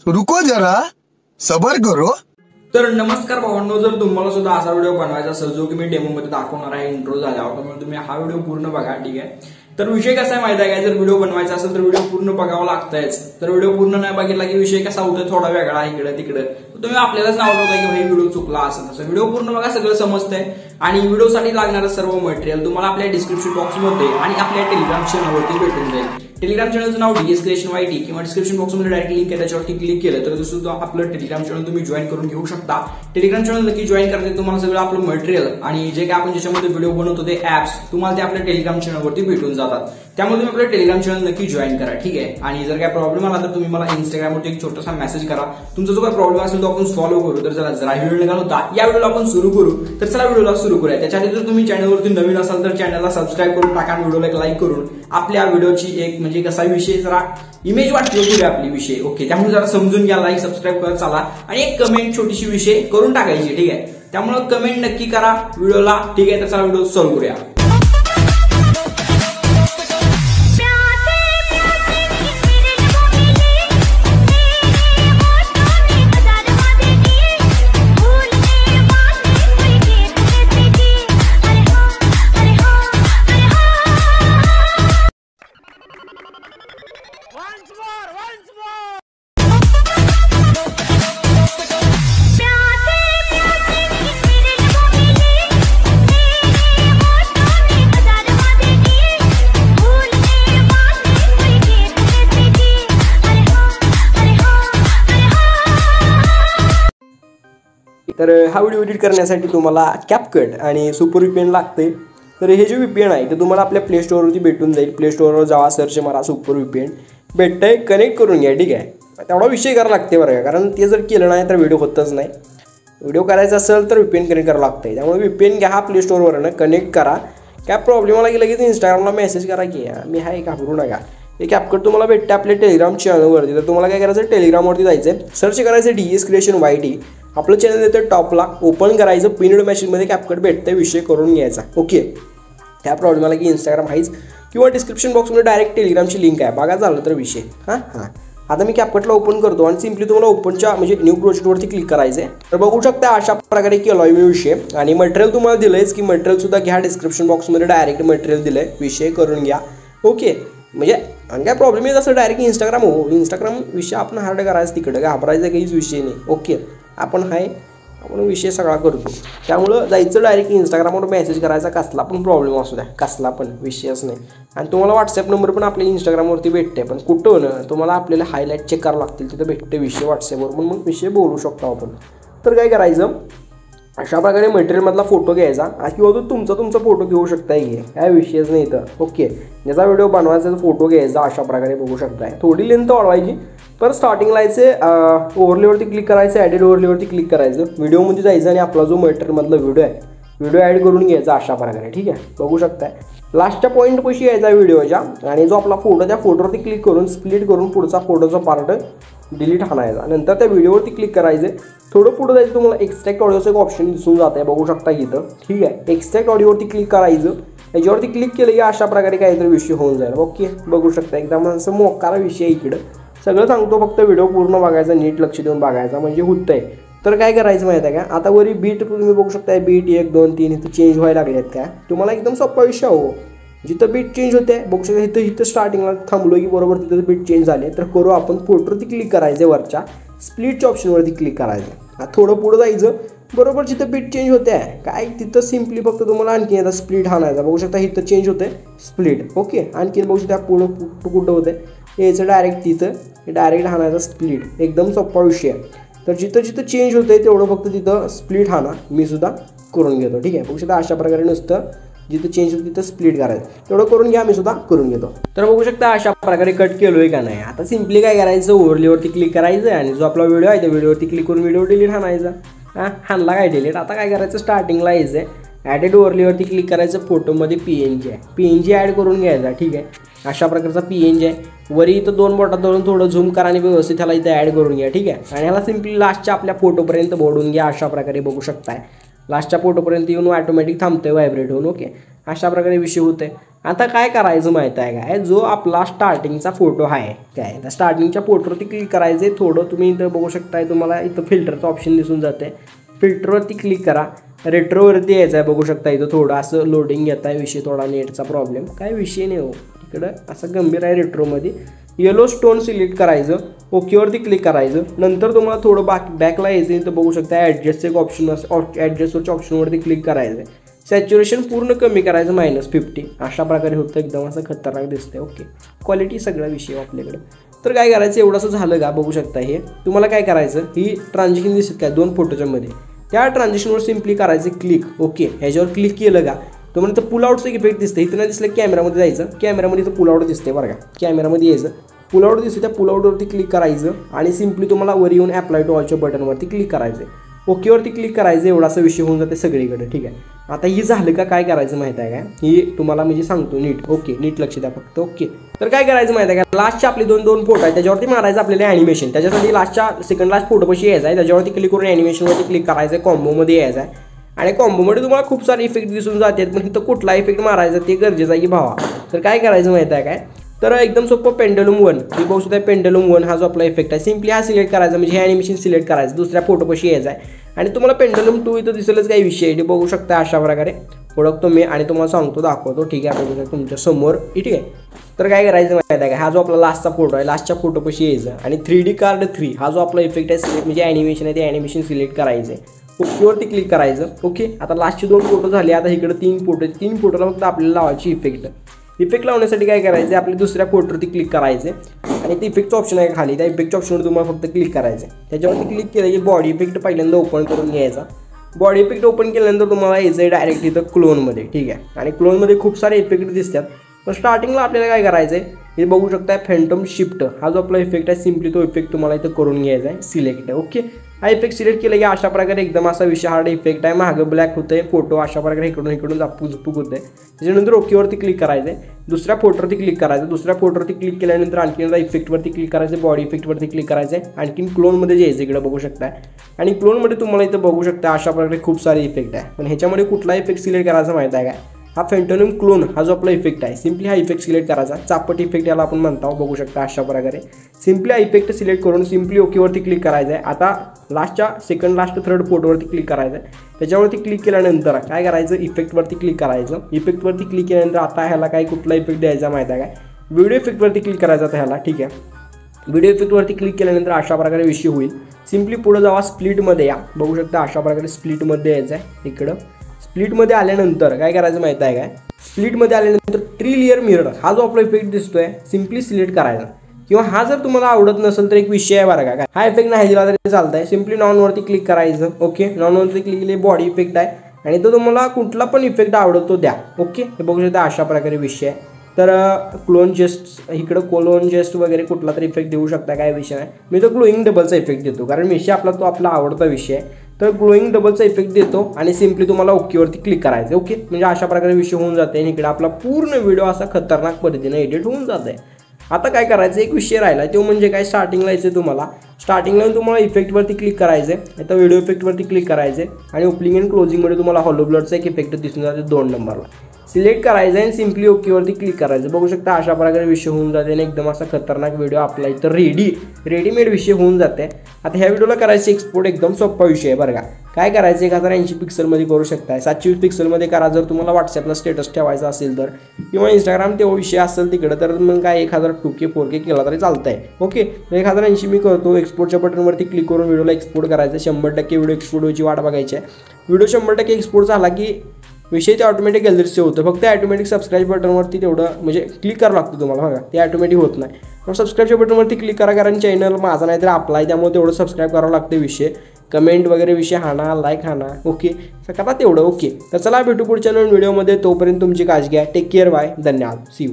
रुको जरा सबर करो। तर नमस्कार भावांनो, जर तुम्हाला सुद्धा असा व्हिडिओ बनवायचा असेल जो की मी डेमो मध्ये दाखवणार आहे इंट्रो झाल्यावर, तर तुम्ही हा व्हिडिओ पूर्ण बघा. ठीक आहे. तर विषय कसा आहे माहिती आहे का, जर व्हिडिओ बनवायचा असेल तर व्हिडिओ पूर्ण बघावं लागतंच. तर व्हिडिओ पूर्ण नाही बघितला की विषय कसा होतोय थोडा वेगळा इकडे तिकडे, तुम्ही आपल्यालाच नाव लावताय की भाई व्हिडिओ चुकला असेल तसं. व्हिडिओ पूर्ण बघा, सगळं समजतंय. आणि व्हिडिओसाठी लागणारं सर्व मटेरियल तुम्हाला आपल्या डिस्क्रिप्शन बॉक्समध्ये आणि आपल्या टेलिग्राम चॅनलवरती भेटून जाईल. टेलिग्राम चॅनलचं नाव DS Creation YT किंवा डिस्क्रिप्शन बॉक्समध्ये डायरेक्ट लिंक आहे, त्याच्यावरती क्लिक केलं तर सुद्धा आपलं टेलिग्राम चॅनल तुम्ही जॉईन करून घेऊ शकता. टेलिग्राम चॅनल नक्की जॉईन करते, तुम्हाला सगळं आपलं मटेरियल आणि जे काय आपण ज्याच्यामध्ये व्हिडिओ बनवतो ते ऍप्स तुम्हाला ते आपल्या टेलिग्राम चॅनलवरती भेटून जातात. त्यामुळे तुम्ही आपलं टेलिग्राम चॅनल नक्की जॉईन करा. ठीक आहे. आणि जर काय प्रॉब्लेम आला तर तुम्ही मला इंस्टाग्रामवरती एक छोटासा मेसेज करा. तुमचा जो काय प्रॉब्लेम असेल तो आपण सॉल्व्ह करू. तर चला जरा वेळ निघाला होता, या व्हिडिओला आपण सुरू करू. तर चला व्हिडिओला सुरू करूया. त्याच्याआधी जर तुम्ही चॅनलवरती नवीन असाल तर चॅनलला सबस्क्राईब करून टाका, व्हिडिओला एक लाईक करून आपल्या व्हिडिओची एक म्हणजे कसा विषय जरा इमेज वाटली आपली विषय. ओके. त्यामुळे जरा समजून घ्या, लाईक सबस्क्राईब करत चला आणि एक कमेंट छोटीशी विषय करून टाकायची. ठीक आहे. त्यामुळे कमेंट नक्की करा व्हिडिओला. ठीक आहे. तर चला व्हिडिओ सॉल्व्ह करूया. तर हा व्हिडिओ एडिट करण्यासाठी तुम्हाला कॅपकट आणि सुपर VPN लागते. तर हे जे VPN आहे ते तुम्हाला आपल्या प्ले स्टोअरवरती भेटून जाईल. प्ले स्टोअरवर जावा, सर्च मारा सुपर VPN, भेटतंय, कनेक्ट करून घ्या. ठीक आहे. तेवढा विषय करावा लागते बरं का, कारण ते जर केलं नाही तर व्हिडिओ होतच नाही. व्हिडिओ करायचा असेल तर VPN कनेक्ट करावं लागतंय. त्यामुळे VPN घ्या, प्ले स्टोअरवरनं कनेक्ट करा. काय प्रॉब्लेम आला की लगेच इंस्टाग्रामला मेसेज करा की मी हाय, घाबरू नका. हे कॅपकट तुम्हाला भेटते आपल्या टेलिग्राम चॅनलवरती. तर तुम्हाला काय करायचं, टेलिग्रामवरती जायचं, सर्च करायचं DS Creation YT. आपलं चॅनल येतं टॉपला, ओपन करायचं, पिनड मेसेजमध्ये कॅपकट भेटतं, विषय करून घ्यायचा. ओके. त्या प्रॉब्लेम आला की इंस्टाग्राम आहेच किंवा डिस्क्रिप्शन बॉक्समध्ये डायरेक्ट टेलिग्रामची लिंक आहे, बघा झालं तर विषय. हां. आता मी कॅपकटला ओपन करतो आणि सिम्पली तुम्हाला ओपनच्या म्हणजे न्यू प्रोजेक्टवरती क्लिक करायचं आहे. तर बघू शकता अशा प्रकारे केला मी विषय. आणि मटेरियल तुम्हाला दिलंयच की मटेरियल सुद्धा घ्या, डिस्क्रिप्शन बॉक्समध्ये डायरेक्ट मटेरियल दिलंय, विषय करून घ्या. ओके. म्हणजे आणि काय प्रॉब्लेम आहे तसं डायरेक्ट इंस्टाग्राम विषय आपण हार्ड करायचं, तिकडं घाबरायचं काहीच विषय नाही. ओके. आपण विषय सगळा करतो. त्यामुळं जायचं डायरेक्ट इंस्टाग्रामवर मेसेज करायचा, कसला पण प्रॉब्लेम असू द्या, कसला पण विषयच नाही. आणि तुम्हाला व्हॉट्सअप नंबर पण आपल्या इंस्टाग्रामवरती भेटते, पण कुठं ना तुम्हाला आपल्याला हायलाईट चेक करावं लागतील, तिथं भेटते विषय व्हॉट्सअपवर, पण मग विषय बोलू शकतो आपण. तर काय करायचं, अशा प्रकारे मटेरियलमधला फोटो घ्यायचा किंवा तो तुमचा फोटो घेऊ शकताय, काय विषयच नाही इथं. ओके. ज्याचा व्हिडिओ बनवायचा फोटो घ्यायचा, अशा प्रकारे बघू शकताय. थोडी लेंथ वाढवायची. तर स्टार्टिंगला यायचे ओव्हरलेवरती क्लिक करायचं, ॲडेड ओव्हरलेवरती क्लिक करायचं, व्हिडिओमध्ये जायचं आणि आपला जो मटेरियलमधला व्हिडिओ आहे व्हिडिओ ॲड करून घ्यायचा अशा प्रकारे. ठीक आहे. बघू शकताय. लास्टच्या पॉईंट कशी यायचा व्हिडिओच्या आणि जो आपला फोटो त्या फोटोवरती क्लिक करून स्प्लिट करून पुढचा फोटोचा पार्ट डिलीट आणायचा. नंतर त्या व्हिडिओवरती क्लिक करायचे, थोडं पुढं जायचं, तुम्हाला एक्स्ट्रॅक्ट ऑडिओचं एक ऑप्शन दिसून जात आहे, बघू शकता इथं. ठीक आहे. एक्स्ट्रॅक्ट ऑडिओवरती क्लिक करायचं, याच्यावरती क्लिक केलं की अशा प्रकारे काहीतरी विषय होऊन जाईल. ओके. बघू शकता एकदम असं मोकारा विषय इकडं. सगळं सांगतो, फक्त व्हिडिओ पूर्ण बघायचा, नीट लक्ष देऊन बघायचा, म्हणजे होतंय. तर काय करायचं माहिती आहे का, आता वरी बीट तुम्ही बघू शकता, बीट 1 2 3 इथं चेंज व्हायला लागले आहेत का, तुम्हाला एकदम सोपा विषय हो. जिथं बीट चेंज होते बघू शकता, इथं स्टार्टिंगला थांबलो की बरोबर तिथं बीट चेंज झाले. तर करू आपण फोटोवरती क्लिक करायचं, वरच्या स्प्लिटच्या ऑप्शनवरती क्लिक करायचं, थोडं पुढं जायचं, बरोबर जिथं बीट चेंज होते काय तिथं सिम्पली फक्त तुम्हाला आणखी आता स्प्लिट आणायचा. बघू शकता इथं चेंज होते स्प्लिट. ओके. आणखीन बघू शकता पुढं कुठं होते यायचं डायरेक्ट तिथं डायरेक्ट हाणायचा स्प्लिट. एकदम सोपा विषय आहे. तर जिथं चेंज होतंय तेवढं फक्त तिथं स्प्लिट हाणा, मी सुद्धा करून घेतो. ठीक आहे. बघू शकता अशा प्रकारे नुसतं जिथं चेंज होतं तिथं स्प्लिट करायचं, तेवढं करून घ्या, मी सुद्धा करून घेतो. तर बघू शकता अशा प्रकारे कट केलोय का नाही. आता सिम्पली काय करायचं, ओव्हरलेवरती क्लिक करायचं आणि जो आपला व्हिडिओ आहे त्या व्हिडिओवरती क्लिक करून व्हिडिओ डिलीट हाणायचा. हाणला काय डिलीट. आता काय करायचं, स्टार्टिंगला यायचं आहे, ॲडेड ओव्हरलेवरती क्लिक करायचं, फोटोमध्ये PNG आहे, PNG ॲड करून घ्यायचा. ठीक आहे. अशा प्रकारचा PNG आहे. वरी इथं 2 बोटात धरून थोडं झूम करा आणि व्यवस्थित ह्याला इथं ॲड करून घ्या. ठीक आहे. आणि ह्याला सिम्पली लास्टच्या आपल्या फोटोपर्यंत बोडून घ्या, अशा प्रकारे बघू शकताय. लास्टच्या फोटोपर्यंत येऊन ऑटोमॅटिक थांबतोय व्हायब्रेट होऊन. ओके. अशा प्रकारे विषय होते. आता काय करायचं माहीत आहे काय, जो आपला स्टार्टिंगचा फोटो आहे काय, त्या स्टार्टिंगच्या फोटोवरती क्लिक करायचे. थोडं तुम्ही इथं बघू शकताय, तुम्हाला इथं फिल्टरचं ऑप्शन दिसून जाते. फिल्टरवरती क्लिक करा. रेट्रोवरती यायचं आहे, बघू शकता इथं थोडं असं लोडिंग येत आहे. विषय थोडा नेटचा प्रॉब्लेम, काय विषय नाही हो इकडं, असं गंभीर आहे. रेट्रोमध्ये येलो स्टोन सिलेक्ट करायचं, ओकेवरती क्लिक करायचं. नंतर तुम्हाला थोडं बॅकला यायचं. इथं बघू शकता ॲडजस्टचं एक ऑप्शन असं, ॲडजस्टवरच्या ऑप्शनवरती क्लिक करायचं. सॅच्युरेशन पूर्ण कमी करायचं -50. अशा प्रकारे होतं, एकदम असं खतरनाक दिसतंय. ओके, क्वालिटी सगळा विषय आपल्याकडे. तर काय करायचं, एवढंसं झालं का, बघू शकता हे तुम्हाला काय करायचं, ही ट्रान्झॅक्शन दिसत काय 2 फोटोच्या मध्ये, त्या ट्रान्झॅक्शनवर सिम्पली करायचं क्लिक. ओके, ह्याच्यावर क्लिक केलं का तुम्हाला तर पुल आउटचं इफेक्ट दिसतं. इथं नाही दिसलं कॅमेरामध्ये जायचं, कॅमेरामध्ये इथं पुल आउट दिसते बरं का, कॅमेरामध्ये यायचं, पुल आउट दिसतं, त्या पुल आउटवरती क्लिक करायचं आणि सिम्पली तुम्हाला वर येऊन अप्लाय टू ऑलच्या बटनवरती क्लिक करायचं. ओकेवरती क्लिक करायचं. एवढासा विषय होऊन जाते सगळीकडे. ठीक आहे, आता ही झालं का, काय करायचं माहिती आहे काय, ही तुम्हाला म्हणजे सांगतो नीट. ओके, नीट लक्ष द्या फक्त. ओके, तर काय करायचं माहिती आहे का, लास्टचे आपले 2 फोटो आहेत, त्याच्यावरती मारायचं आपल्याला ॲनिमेशन. त्याच्यासाठी लास्टच्या सेकंड लास्ट फोटोपाशी यायचं आहे, त्याच्यावरती क्लिक करून ॲनिमेशनवरती क्लिक करायचं. कॉम्बोमध्ये यायचं आहे आणि कॉम्बोमध्ये तुम्हाला खूप सारे इफेक्ट दिसून जातात, पण तिथं कुठला इफेक्ट मारायचा ते गरजेचं आहे की भावा. तर काय करायचं माहिती आहे काय, तर एकदम सोपं पेंडलम 1, ही बघू शकता पेंडलम 1 हा जो आपला इफेक्ट आहे, सिम्पली हा सिलेक्ट करायचा, म्हणजे हे ॲनिमेशन सिलेक्ट करायचं. दुसऱ्या फोटोपाशी यायचं आहे आणि तुम्हाला पेंडलम 2 इथं दिसेलच काही विषय आहे, बघू शकता. अशा प्रकारे ओळखतो मी आणि तुम्हाला सांगतो, दाखवतो. ठीक आहे, बघू तुमच्या समोर. ठीक आहे, तर काय करायचं माहिती आहे का, हा जो आपला लास्टचा फोटो आहे, लास्टच्या फोटोपाशी यायचं आणि 3D कार्ड 3 हा जो आपला इफेक्ट आहे म्हणजे ॲनिमेशन आहे, ते ॲनिमेशन सिलेक्ट करायचं आहे. ओकेवरती क्लिक करायचं. ओके, आता लास्टचे 2 फोटो झाले. आता इकडे 3 फोटो, 3 फोटोला फक्त आपल्याला लावायची इफेक्ट लावण्यासाठी काय करायचं, आपल्या दुसऱ्या फोटोवरती क्लिक करायचे आणि ते इफेक्टचं ऑप्शन आहे खाली, त्या इफेक्टच्या ऑप्शनवर तुम्हाला फक्त क्लिक करायचं. त्याच्यावरती क्लिक केलं की बॉडी इफेक्ट पहिल्यांदा ओपन करून घ्यायचा. बॉडी इफेक्ट ओपन केल्यानंतर तुम्हाला यायचं आहे डायरेक्ट इथं क्लोनमध्ये. ठीक आहे, आणि क्लोनमध्ये खूप सारे इफेक्ट दिसतात. पण स्टार्टिंगला आपल्याला काय करायचं आहे, हे बघू शकता फॅन्टम शिफ्ट हा जो आपला इफेक्ट आहे, सिम्पली तो इफेक्ट तुम्हाला इथं करून घ्यायचा आहे, सिलेक्ट आहे. ओके, हा इफेक्ट सिलेक्ट केला की अशा प्रकारे एकदम असा विषय हार्ड इफेक्ट आहे, मागं ब्लॅक होतं आहे, फोटो अशा प्रकारे इकडून झपूक होतं आहे. त्याच्यानंतर ओकेवरती क्लिक करायचं आहे, दुसऱ्या फोटोवरती क्लिक करायचं. दुसऱ्या फोटोवरती क्लिक केल्यानंतर आणखी एकदा इफेक्टवरती क्लिक करायचं, बॉडी इफेक्टवरती क्लिक करायचं आहे. आणखीन क्लोनमध्ये जायचं, इकडे बघू शकता. आणि क्लोनमध्ये तुम्हाला इथं बघू शकता अशा प्रकारे खूप सारे इफेक्ट आहे, पण ह्याच्यामध्ये कुठला इफेक्ट सिलेक्ट करायचा माहिती आहे काय, हा फॅन्टम क्लोन हा जो आपला इफेक्ट आहे, सिम्पली हा इफेक्ट सिलेक्ट करायचा. चापट इफेक्ट याला आपण म्हणतो, बघू शकता अशा प्रकारे. सिम्पली हा इफेक्ट सिलेक्ट करून सिम्पली ओकेवरती क्लिक करायचं आहे. आता लास्टच्या सेकंड लास्ट थर्ड फोटोवरती क्लिक करायचं आहे. त्याच्यावरती क्लिक केल्यानंतर काय करायचं, इफेक्टवरती क्लिक करायचं. इफेक्टवरती क्लिक केल्यानंतर आता ह्याला काय कुठला इफेक्ट द्यायचा माहिती आहे काय, व्हिडिओ इफेक्टवरती क्लिक करायचा आता ह्याला. ठीक आहे, व्हिडिओ इफेक्टवरती क्लिक केल्यानंतर अशा प्रकारे विषय होईल. सिम्पली पुढे जावा, स्प्लिटमध्ये या, बघू शकता अशा प्रकारे स्प्लिटमध्ये यायचं आहे. इकडं स्प्लिटमध्ये आल्यानंतर काय करायचं माहिती आहे काय, स्प्लिटमध्ये आल्यानंतर ट्री लेयर मिरर हा जो आपला इफेक्ट दिसतोय सिम्पली सिलेक्ट करायचा. किंवा हा जर तुम्हाला आवडत नसेल तर एक विषय आहे बरं का, हा इफेक्ट नाही दिला तरी चालतं आहे. सिम्पली नॉनवरती क्लिक करायचं. ओके, नॉनवरती क्लिक केली, बॉडी इफेक्ट आहे आणि तो तुम्हाला कुठला पण इफेक्ट आवडतो द्या. ओके, हे बघू शकता अशा प्रकारे विषय आहे. तर क्लोन जेस्ट, इकडं क्लोन जेस्ट वगैरे कुठला तरी इफेक्ट देऊ शकता, काय विषय नाही. मी तो ग्लोईंग डबलचा इफेक्ट देतो, कारण विषय तो आपला आवडता विषय आहे. तर ग्लोईंग डबलचा इफेक्ट देतो आणि सिम्पली तुम्हाला ओकेवरती क्लिक करायचं. ओके, म्हणजे अशा प्रकारे विषय होऊन जाते आणि इकडे आपला पूर्ण व्हिडिओ असा खतरनाक पद्धतीने एडिट होऊन जात आहे. आता काय करायचं, एक विषय राहिला, तो म्हणजे काय, स्टार्टिंगला यायचं तुम्हाला. स्टार्टिंगला तुम्हाला इफेक्टवरती क्लिक करायचं आहे. आता व्हिडिओ इफेक्टवरती क्लिक करायचं आहे आणि ओपनिंग अँड क्लोजिंगमध्ये तुम्हाला हॉलो ब्लडचा एक इफेक्ट दिसून जाते 2 नंबरला. सिलेक्ट करायचं आहे आणि सिम्पली ओकेवरती क्लिक करायचं. बघू शकता अशा प्रकारे विषय होऊन जाते आणि एकदम असा खतरनाक व्हिडिओ आपला इथं रेडीमेड विषय होऊन जाते. आता ह्या व्हिडिओला करायचं एक्सपोर्ट एकदम सोपा विषय आहे बरं का. काय करायचं, 1080 पिक्सलमध्ये करू शकताय, 720 पिक्सलमध्ये करा जर तुम्हाला व्हॉट्सअपला स्टेटस ठेवायचा असेल तर, किंवा इंस्टाग्राम तेव्हा विषय असेल तिकडं, तर मग काय 1002K 4K केला तरी चालतं आहे. ओके, 1080 मी करतो. एक्सपोर्टच्या बटनवरती क्लिक करून व्हिडिओला एक्सपोर्ट करायचं. 100% व्हिडिओ एक्सपोर्ट व्हायची वाट बघायची आहे. व्हिडिओ 100% एक्सपोर्ट झाला की विषय ते ऑटोमॅटिक गॅलरीत सेव्ह होतं. फक्त ऑटोमॅटिक सबस्क्राईब बटनवरती तेवढं म्हणजे क्लिक करावं लागतं तुम्हाला बघा, ते ऑटोमॅटिक होत नाही. मग सबस्क्राईबच्या बटनवरती क्लिक करा, कारण चॅनल माझा नाही तर आपला आहे, त्यामुळे तेवढं सबस्क्राईब करावं लागतं. विषय कमेंट वगैरे विषय हाना, लाईक हाना. ओके, करा तेवढं. ओके, तर चला भेटू पुढच्या नवीन व्हिडिओमध्ये. तोपर्यंत तुमची काळजी घ्या. टेक केअर, बाय, धन्यवाद, सी यू.